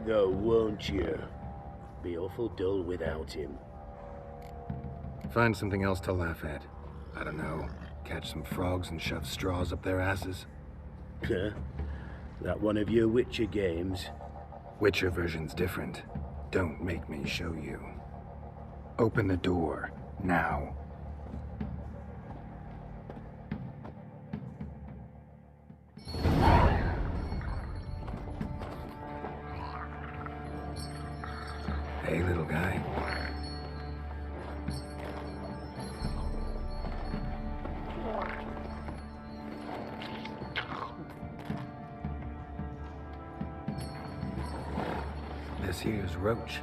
Though, won't you? Be awful dull without him. Find something else to laugh at. I don't know, catch some frogs and shove straws up their asses. Huh? That one of your Witcher games? Witcher version's different. Don't make me show you. Open the door, now. Hey, little guy. This here's Roach.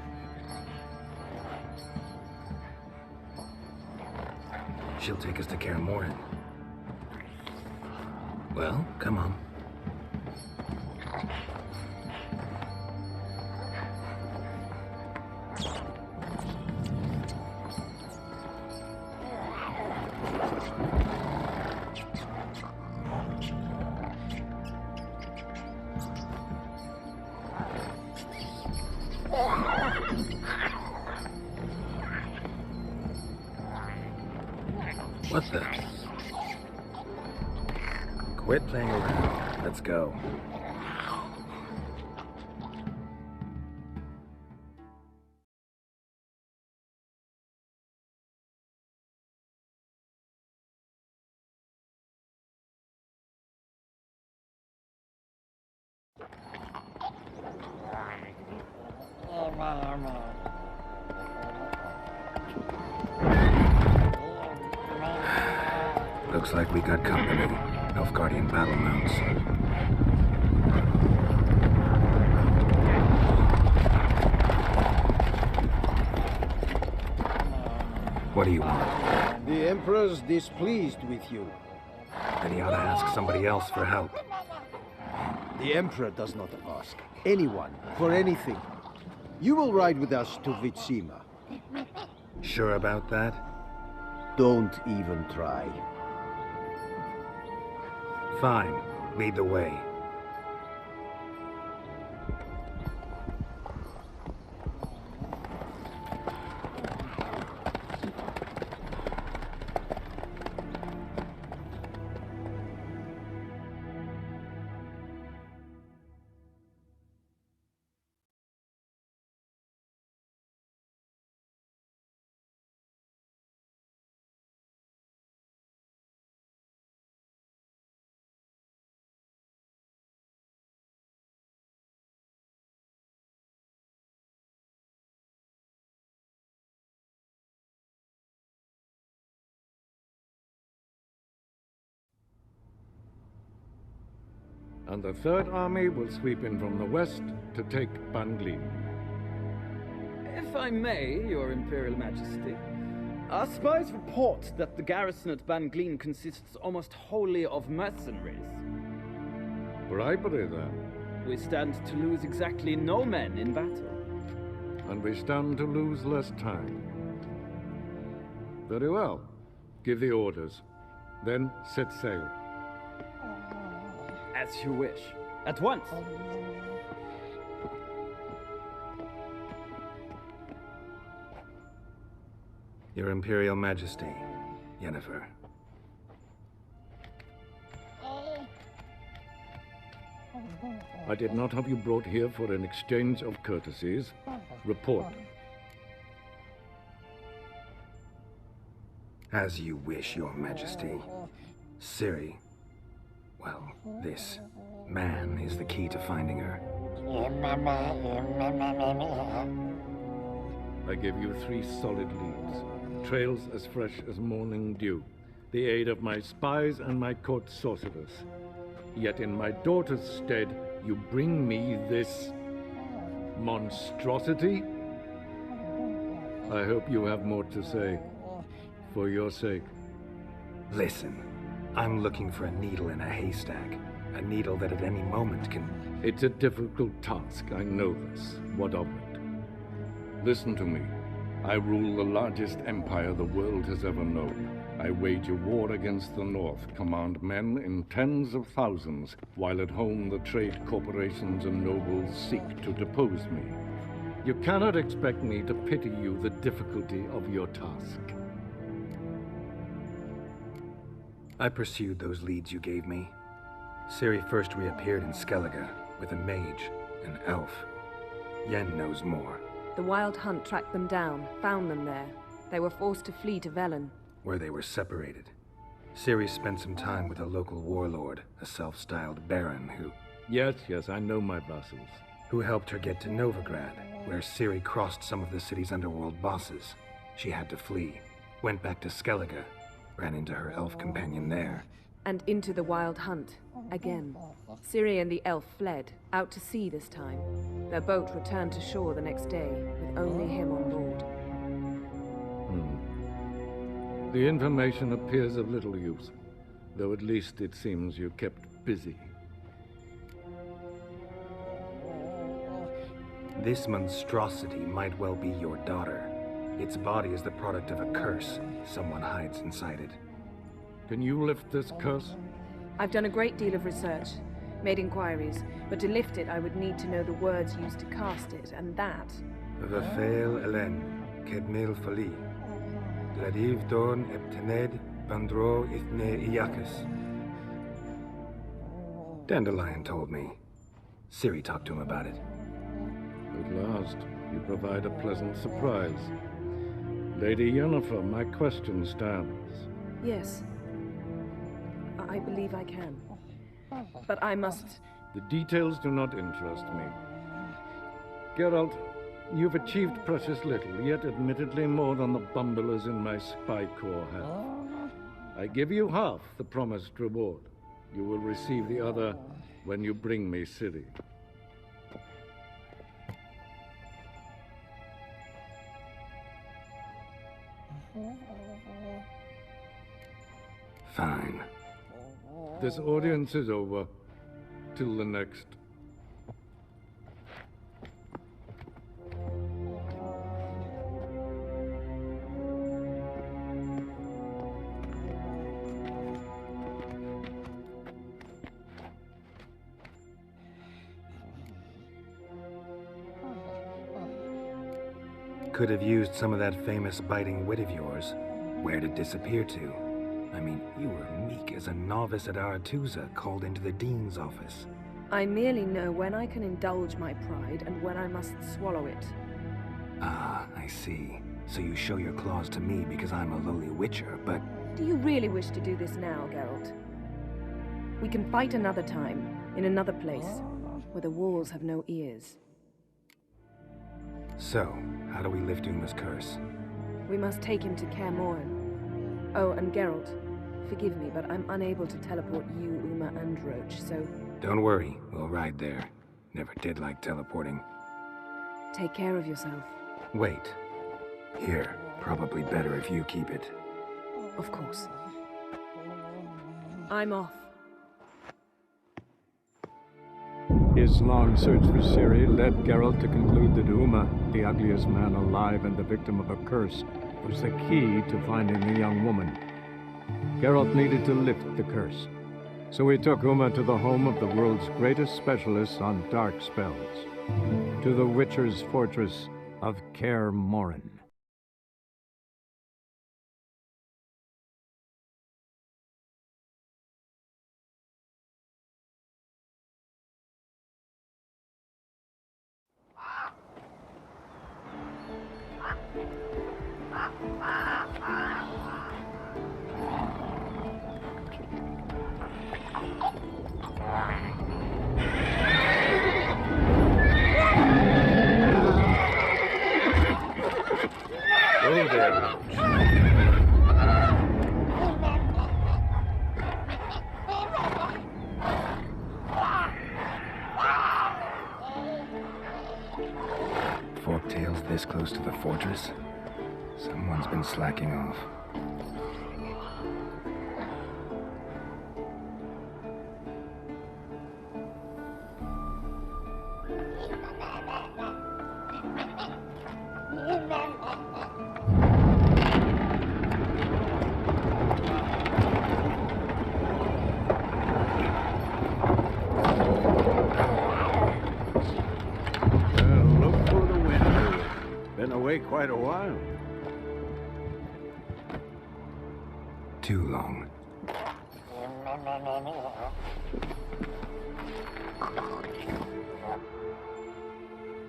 She'll take us to Kaer Morhen. Well, come on. What the? Quit playing around. Let's go. Looks like we got company. Nilfgaardian battle mounts. What do you want? The Emperor's displeased with you. Then he ought to ask somebody else for help. The Emperor does not ask anyone for anything. You will ride with us to Vitsima. Sure about that? Don't even try. Fine. Lead the way. And the Third Army will sweep in from the west to take Ban Glin. If I may, Your Imperial Majesty, our spies report that the garrison at Ban Glin consists almost wholly of mercenaries. Bribery, then. We stand to lose exactly no men in battle. And we stand to lose less time. Very well. Give the orders. Then set sail. As you wish. At once. Your Imperial Majesty, Yennefer. I did not have you brought here for an exchange of courtesies. Report. As you wish, Your Majesty. Ciri. Well, this man is the key to finding her. I give you 3 solid leads. Trails as fresh as morning dew. The aid of my spies and my court sorcerers. Yet in my daughter's stead, you bring me this monstrosity? I hope you have more to say. For your sake. Listen. I'm looking for a needle in a haystack. A needle that at any moment can... It's a difficult task, I know this. What of it? Listen to me. I rule the largest empire the world has ever known. I wage a war against the North, command men in tens of thousands, while at home the trade corporations and nobles seek to depose me. You cannot expect me to pity you the difficulty of your task. I pursued those leads you gave me. Ciri first reappeared in Skellige with a mage, an elf. Yen knows more. The Wild Hunt tracked them down, found them there. They were forced to flee to Velen. Where they were separated. Ciri spent some time with a local warlord, a self-styled baron who... Yes, I know my vassals. Who helped her get to Novigrad, where Ciri crossed some of the city's underworld bosses. She had to flee, went back to Skellige, ran into her elf companion there. And into the Wild Hunt, again. Ciri and the elf fled, out to sea this time. Their boat returned to shore the next day, with only him on board. The information appears of little use, though at least it seems you kept busy. This monstrosity might well be your daughter. Its body is the product of a curse someone hides inside it. Can you lift this curse? I've done a great deal of research, made inquiries, but to lift it I would need to know the words used to cast it, and that... Vafael Elen, Kedmil Fali. Gladiv Dorn Eptened Bandro Ithne Iakis. Dandelion told me. Ciri talked to him about it. At last, you provide a pleasant surprise. Lady Yennefer, my question stands. Yes. I believe I can. But I must... The details do not interest me. Geralt, you've achieved precious little, yet admittedly more than the bumblers in my spy corps have. I give you half the promised reward. You will receive the other when you bring me Ciri. Fine. This audience is over. Till the next. Could have used some of that famous biting wit of yours. Where'd it disappear to? I mean, you were meek as a novice at Aretusa called into the dean's office. I merely know when I can indulge my pride and when I must swallow it. Ah, I see. So you show your claws to me because I'm a lowly witcher, but... Do you really wish to do this now, Geralt? We can fight another time, in another place, where the walls have no ears. So, how do we lift Uma's curse? We must take him to Kaer Morhen. Oh, and Geralt, forgive me, but I'm unable to teleport you, Uma, and Roach, so... Don't worry, we'll ride there. Never did like teleporting. Take care of yourself. Wait. Here, probably better if you keep it. Of course. I'm off. His long search for Ciri led Geralt to conclude that Uma, the ugliest man alive and the victim of a curse, was the key to finding the young woman. Geralt needed to lift the curse, so he took Uma to the home of the world's greatest specialists on dark spells, to the Witcher's fortress of Kaer Morhen. Oh, there. Forktails this close to the fortress? Someone's been slacking off. been away quite a while. Too long.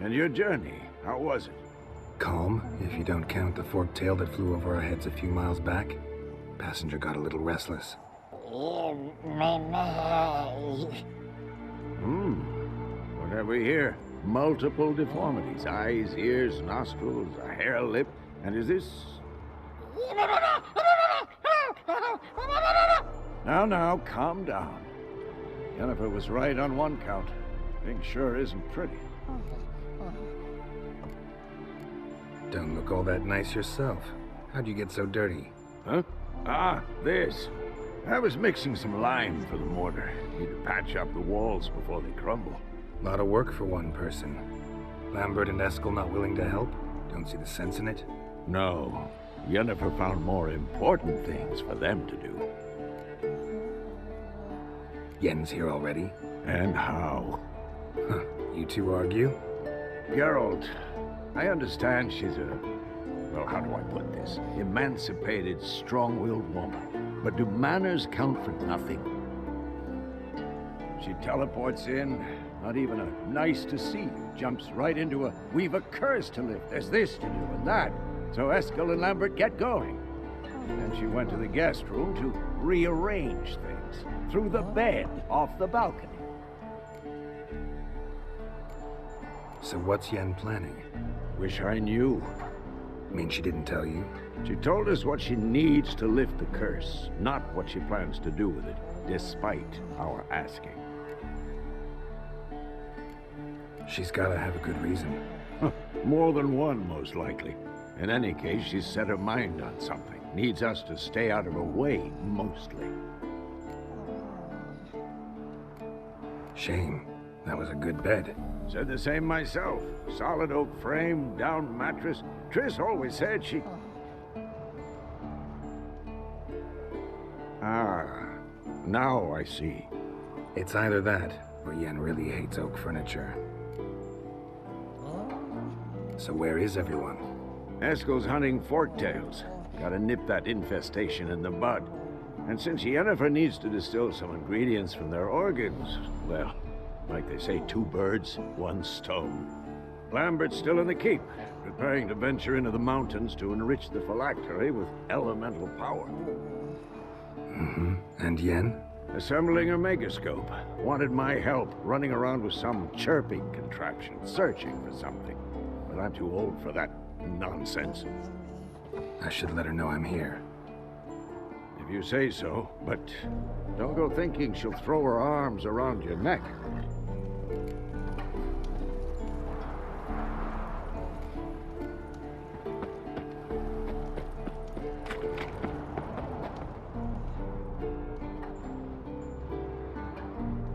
And your journey, how was it? Calm, if you don't count the forked tail that flew over our heads a few miles back. Passenger got a little restless. What have we here? Multiple deformities. Eyes, ears, nostrils, a hair lip. And is this... Now, calm down. Jennifer was right on one count. Thing sure isn't pretty. Don't look all that nice yourself. How'd you get so dirty? Huh? Ah, this. I was mixing some lime for the mortar. Need to patch up the walls before they crumble. Lot of work for one person. Lambert and Eskel not willing to help? Don't see the sense in it? No. Yennefer found more important things for them to do. Yen's here already? And how? Huh. You two argue? Geralt, I understand she's a... well, how do I put this? Emancipated, strong-willed woman. But do manners count for nothing? She teleports in, not even a nice to see you, jumps right into a we've a curse to lift, there's this to do and that. So Eskel and Lambert get going. Then she went to the guest room to rearrange things. Through the bed, off the balcony. So what's Yen planning? Wish I knew. Mean she didn't tell you? She told us what she needs to lift the curse, not what she plans to do with it, despite our asking. She's gotta have a good reason. More than one, most likely. In any case, she's set her mind on something. Needs us to stay out of her way, mostly. Shame. That was a good bed. Said the same myself. Solid oak frame, down mattress. Triss always said she... Ah, now I see. It's either that, or Yen really hates oak furniture. So where is everyone? Eskel's hunting forktails. Gotta nip that infestation in the bud. And since Yennefer needs to distill some ingredients from their organs, well, like they say, 2 birds, 1 stone. Lambert's still in the keep, preparing to venture into the mountains to enrich the phylactery with elemental power. Mm-hmm. And Yen? Assembling a megascope. Wanted my help running around with some chirping contraption, searching for something. But I'm too old for that nonsense. I should let her know I'm here. If you say so, but don't go thinking she'll throw her arms around your neck.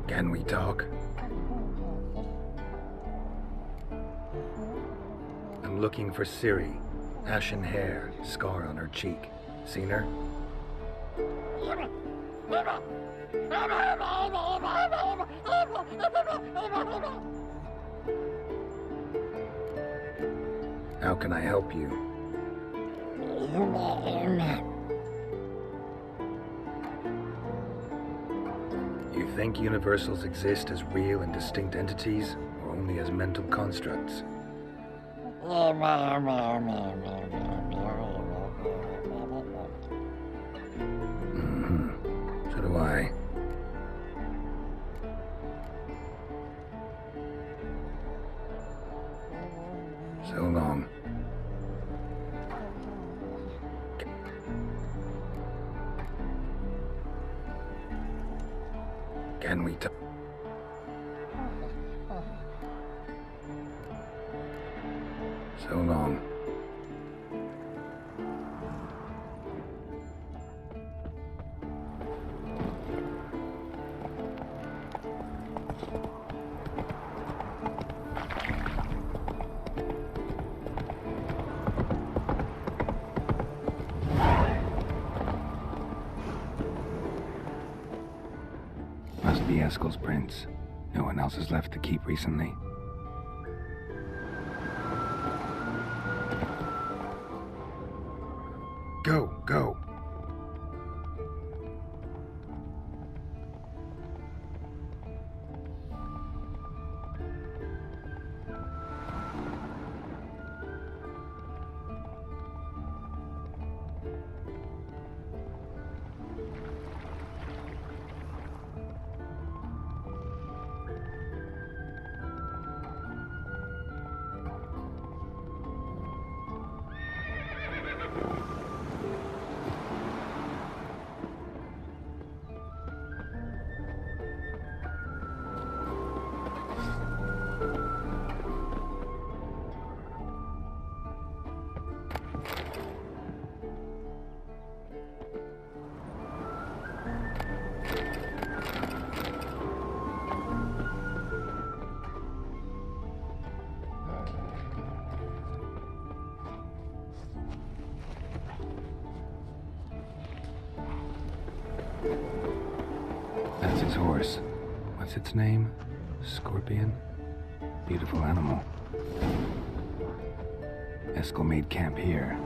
Can we talk? I'm looking for Ciri. Ashen hair, scar on her cheek. Seen her? How can I help you? You think universals exist as real and distinct entities, or only as mental constructs? So do I. So long. Can we talk? So long. Must be Eskel's prints. No one else has left the keep recently. Go, go. That's his horse. What's its name? Scorpion? Beautiful animal. Eskel made camp here.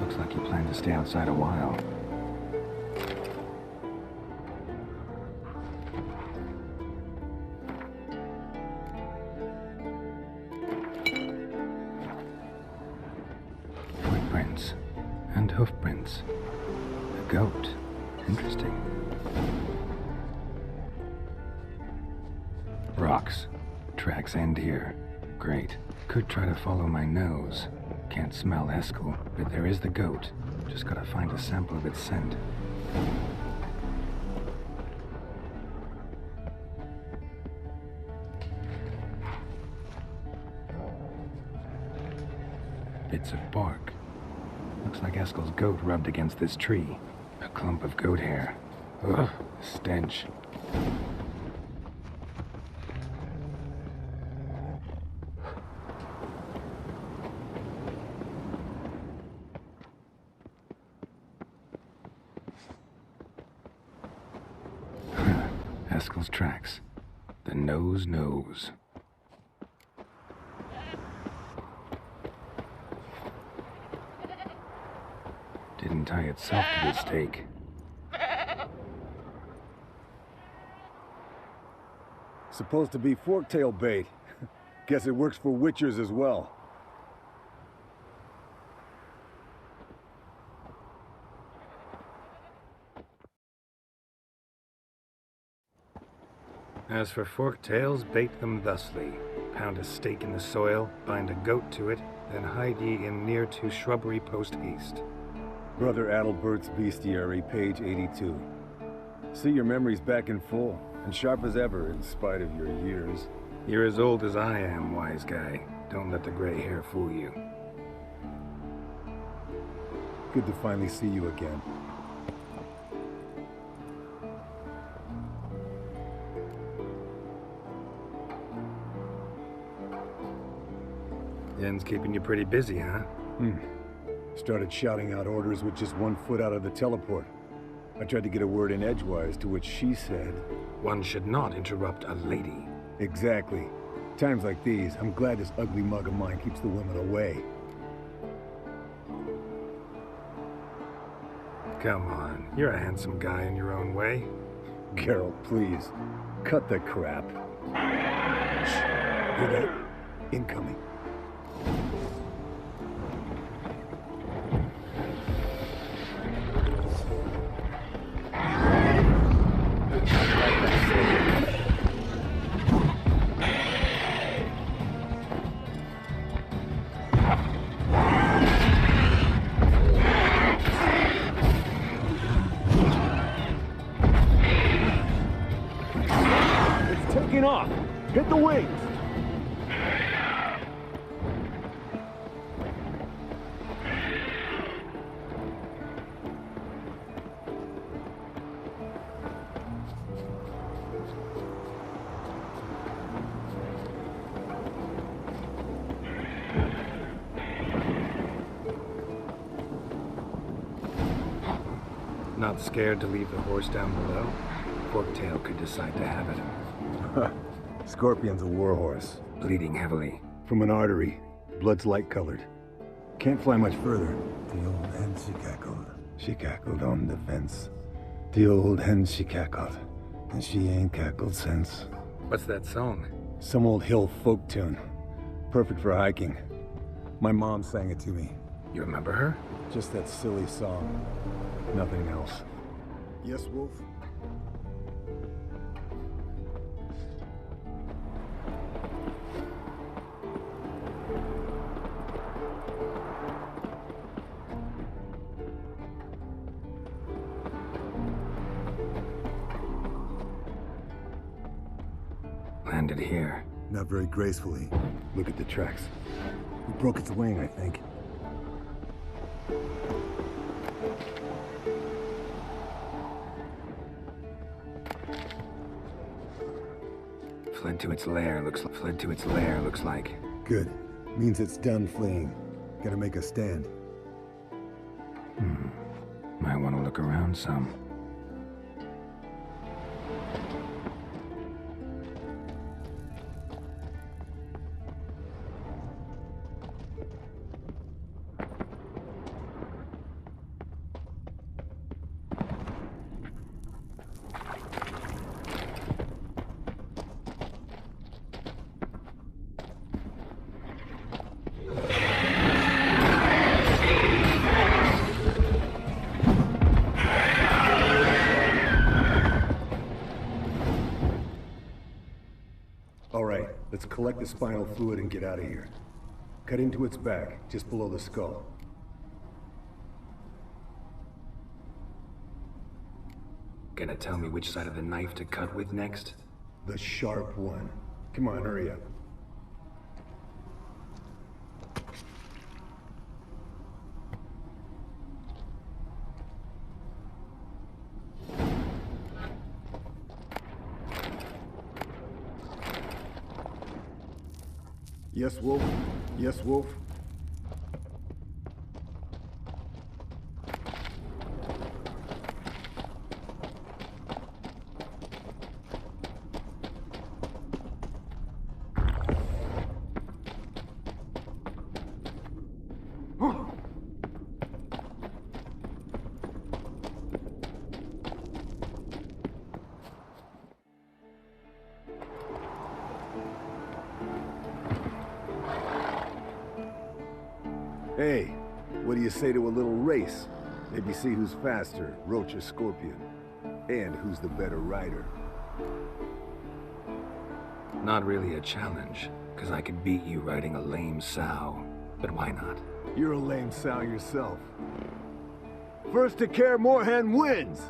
Looks like he planned to stay outside a while. Footprints. And hoofprints. A goat. Interesting. Rocks. Tracks end here. Great. Could try to follow my nose. Can't smell Eskel, but there is the goat. Just gotta find a sample of its scent. Bits of bark. Looks like Eskel's goat rubbed against this tree. A clump of goat hair. Ugh, stench. Eskel's tracks. The nose knows. Didn't tie itself to the stake. Supposed to be forktail bait. Guess it works for witchers as well. As for forktails, bait them thusly. Pound a stake in the soil, bind a goat to it, then hide ye in near to shrubbery post haste. Brother Adalbert's Bestiary, page 82. See your memories back in full, and sharp as ever in spite of your years. You're as old as I am, wise guy. Don't let the gray hair fool you. Good to finally see you again. Yen's keeping you pretty busy, huh? Started shouting out orders with just 1 foot out of the teleport. I tried to get a word in edgewise, to which she said... One should not interrupt a lady. Exactly. Times like these, I'm glad this ugly mug of mine keeps the women away. Come on, you're a handsome guy in your own way. Geralt, please. Cut the crap. Shh. Hear that? Incoming. Off. Hit the wings. Not scared to leave the horse down below? Forktail could decide to have it. Scorpion's a warhorse. Bleeding heavily. From an artery. Blood's light-colored. Can't fly much further. The old hen she cackled. She cackled on the fence. The old hen she cackled. And she ain't cackled since. What's that song? Some old hill folk tune. Perfect for hiking. My mom sang it to me. You remember her? Just that silly song. Nothing else. Yes, Wolf? Landed here. Not very gracefully. Look at the tracks. We broke its wing, I think. Fled to its lair, looks like. Good. Means it's done fleeing. Gotta make a stand. Might want to look around some. All right, let's collect the spinal fluid and get out of here. Cut into its back, just below the skull. Gonna tell me which side of the knife to cut with next? The sharp one. Come on, hurry up. Yes, Wolf? Yes, Wolf? Hey, what do you say to a little race? Maybe see who's faster, Roach or Scorpion. And who's the better rider. Not really a challenge, because I could beat you riding a lame sow. But why not? You're a lame sow yourself. First to Kaer Morhen wins!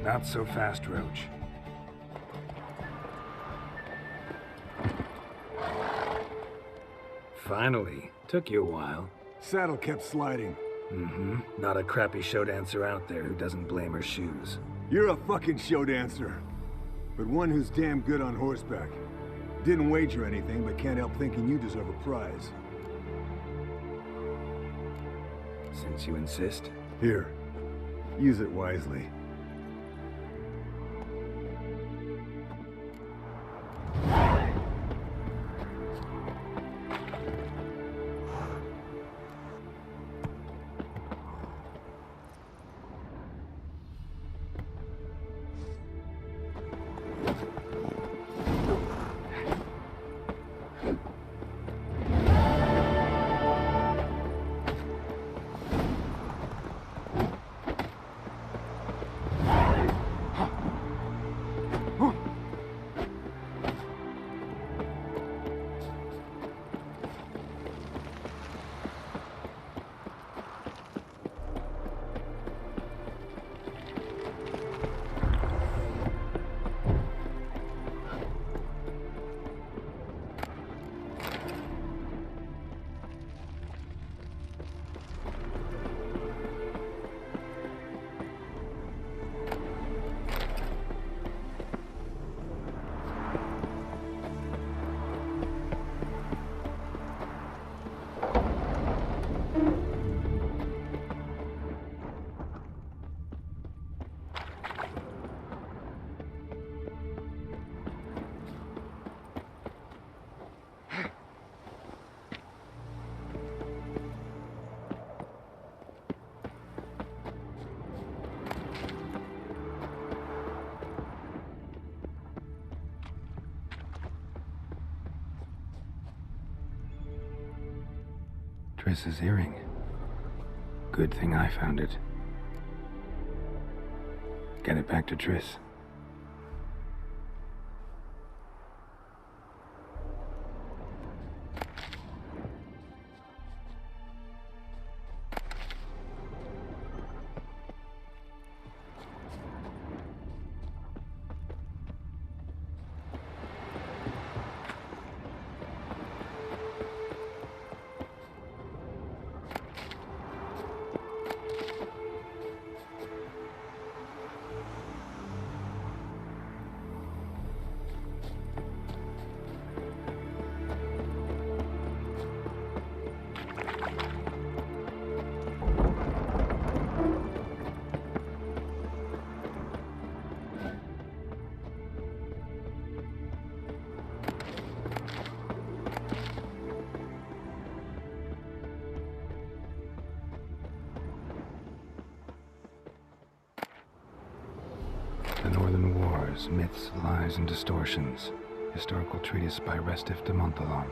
Not so fast, Roach. Finally. Took you a while. Saddle kept sliding. Not a crappy show dancer out there who doesn't blame her shoes. You're a fucking show dancer. But one who's damn good on horseback. Didn't wager anything, but can't help thinking you deserve a prize. Since you insist. Here. Use it wisely. Triss's earring. Good thing I found it. Get it back to Triss. The Northern Wars, Myths, Lies, and Distortions. Historical treatise by Restif de Montalon.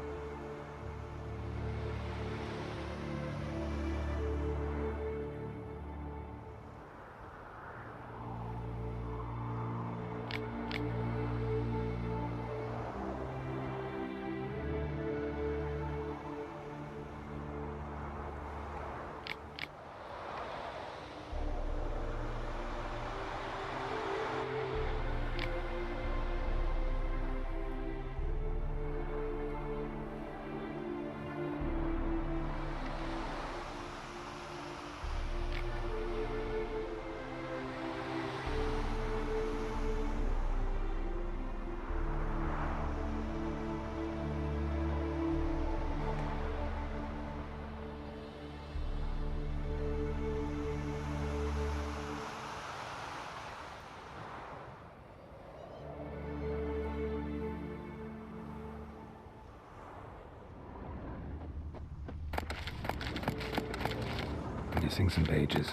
Missing some pages.